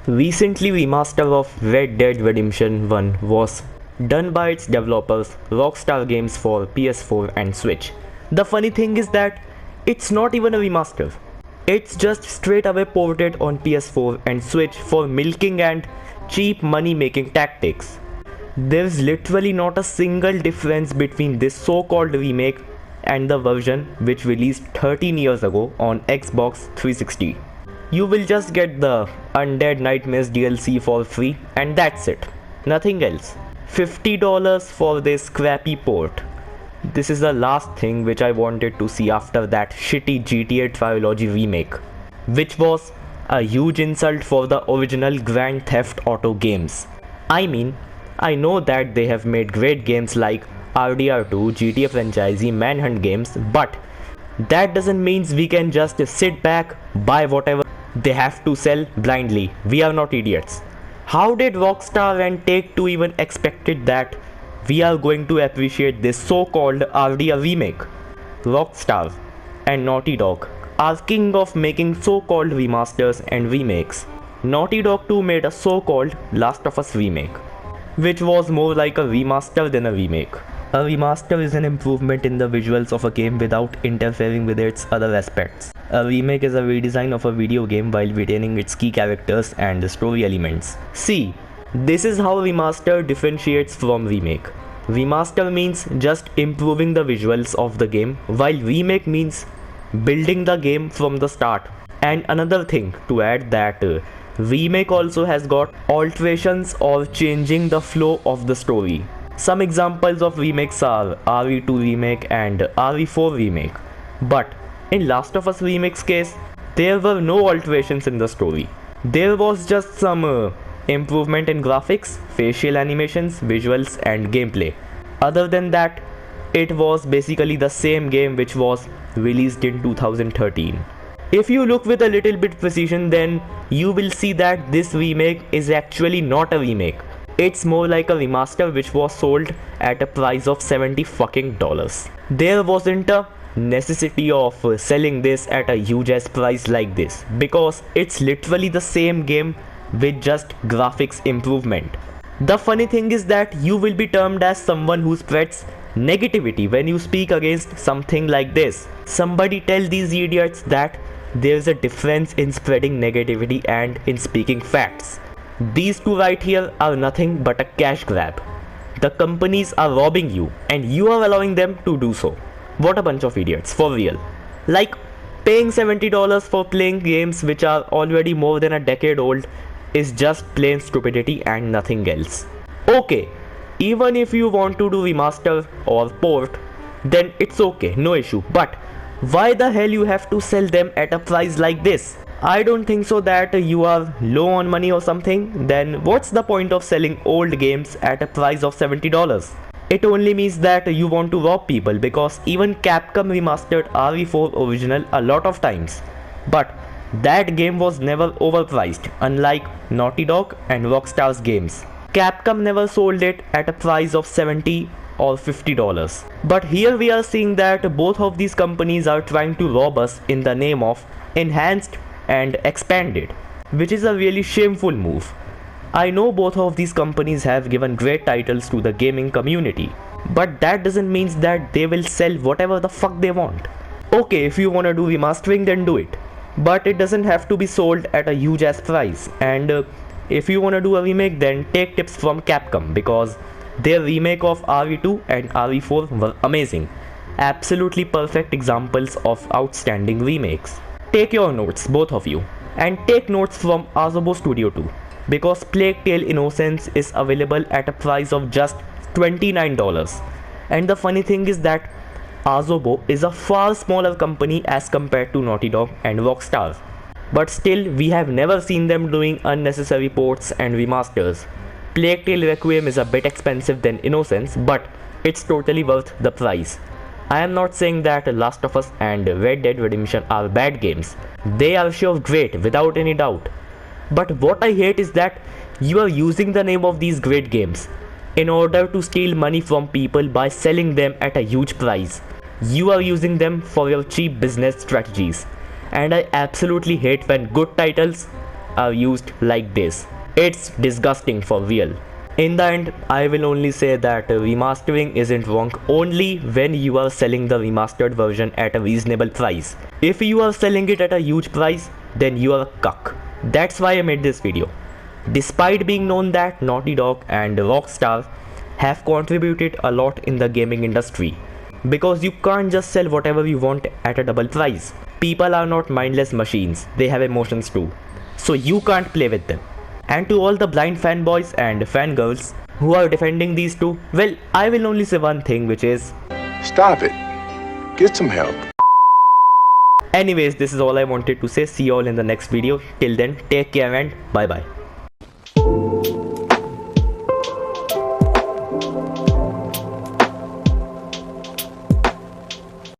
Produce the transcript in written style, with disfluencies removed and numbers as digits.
Recently, remaster of Red Dead Redemption 1 was done by its developers Rockstar Games for PS4 and Switch. The funny thing is that it's not even a remaster. It's just straight away ported on PS4 and Switch for milking and cheap money making tactics. There's literally not a single difference between this so-called remake and the version which released 13 years ago on Xbox 360. You will just get the Undead Nightmares DLC for free and that's it. Nothing else. $50 for this crappy port. This is the last thing which I wanted to see after that shitty GTA Trilogy remake, which was a huge insult for the original Grand Theft Auto games. I mean, I know that they have made great games like RDR 2, GTA franchisee, Manhunt games, but that doesn't mean we can just sit back, buy whatever they have to sell blindly. We are not idiots. How did Rockstar and Take-Two even expected that we are going to appreciate this so-called RDR remake? Rockstar and Naughty Dog are king of making so-called remasters and remakes. Naughty Dog 2 made a so-called Last of Us remake, which was more like a remaster than a remake. A remaster is an improvement in the visuals of a game without interfering with its other aspects. A remake is a redesign of a video game while retaining its key characters and story elements. See, this is how remaster differentiates from remake. Remaster means just improving the visuals of the game, while remake means building the game from the start. And another thing to add that remake also has got alterations or changing the flow of the story. Some examples of remakes are RE2 remake and RE4 remake. But in Last of Us remake's case, there were no alterations in the story. There was just some improvement in graphics, facial animations, visuals and gameplay. Other than that, it was basically the same game which was released in 2013. If you look with a little bit precision, then you will see that this remake is actually not a remake. It's more like a remaster which was sold at a price of $70 fucking dollars. There wasn't a necessity of selling this at a huge ass price like this, because it's literally the same game with just graphics improvement. The funny thing is that you will be termed as someone who spreads negativity when you speak against something like this. Somebody tell these idiots that there's a difference in spreading negativity and in speaking facts. These two right here are nothing but a cash grab. The companies are robbing you and you are allowing them to do so. What a bunch of idiots, for real. Like, paying $70 for playing games which are already more than a decade old is just plain stupidity and nothing else. Okay, even if you want to do remaster or port, then it's okay, no issue. But why the hell you have to sell them at a price like this? I don't think so that you are low on money or something. Then what's the point of selling old games at a price of $70? It only means that you want to rob people, because even Capcom remastered RE4 original a lot of times. But that game was never overpriced, unlike Naughty Dog and Rockstar's games. Capcom never sold it at a price of $70 or $50. But here we are seeing that both of these companies are trying to rob us in the name of enhanced and expanded, which is a really shameful move. I know both of these companies have given great titles to the gaming community, but that doesn't mean that they will sell whatever the fuck they want. Okay, if you wanna do remastering, then do it, but it doesn't have to be sold at a huge ass price. And if you wanna do a remake, then take tips from Capcom, because their remake of RE2 and RE4 were amazing. Absolutely perfect examples of outstanding remakes. Take your notes, both of you, and take notes from Asobo Studio 2, because Plague Tale Innocence is available at a price of just $29. And the funny thing is that Asobo is a far smaller company as compared to Naughty Dog and Rockstar. But still, we have never seen them doing unnecessary ports and remasters. Plague Tale Requiem is a bit expensive than Innocence, but it's totally worth the price. I am not saying that Last of Us and Red Dead Redemption are bad games. They are sure great, without any doubt. But what I hate is that you are using the name of these great games in order to steal money from people by selling them at a huge price. You are using them for your cheap business strategies. And I absolutely hate when good titles are used like this. It's disgusting for real. In the end, I will only say that remastering isn't wrong only when you are selling the remastered version at a reasonable price. If you are selling it at a huge price, then you are a cuck. That's why I made this video. Despite being known that Naughty Dog and Rockstar have contributed a lot in the gaming industry. Because you can't just sell whatever you want at a double price. People are not mindless machines, they have emotions too. So you can't play with them. And to all the blind fanboys and fangirls who are defending these two, well, I will only say one thing, which is stop it. Get some help. Anyways, this is all I wanted to say. See you all in the next video. Till then, take care and bye bye.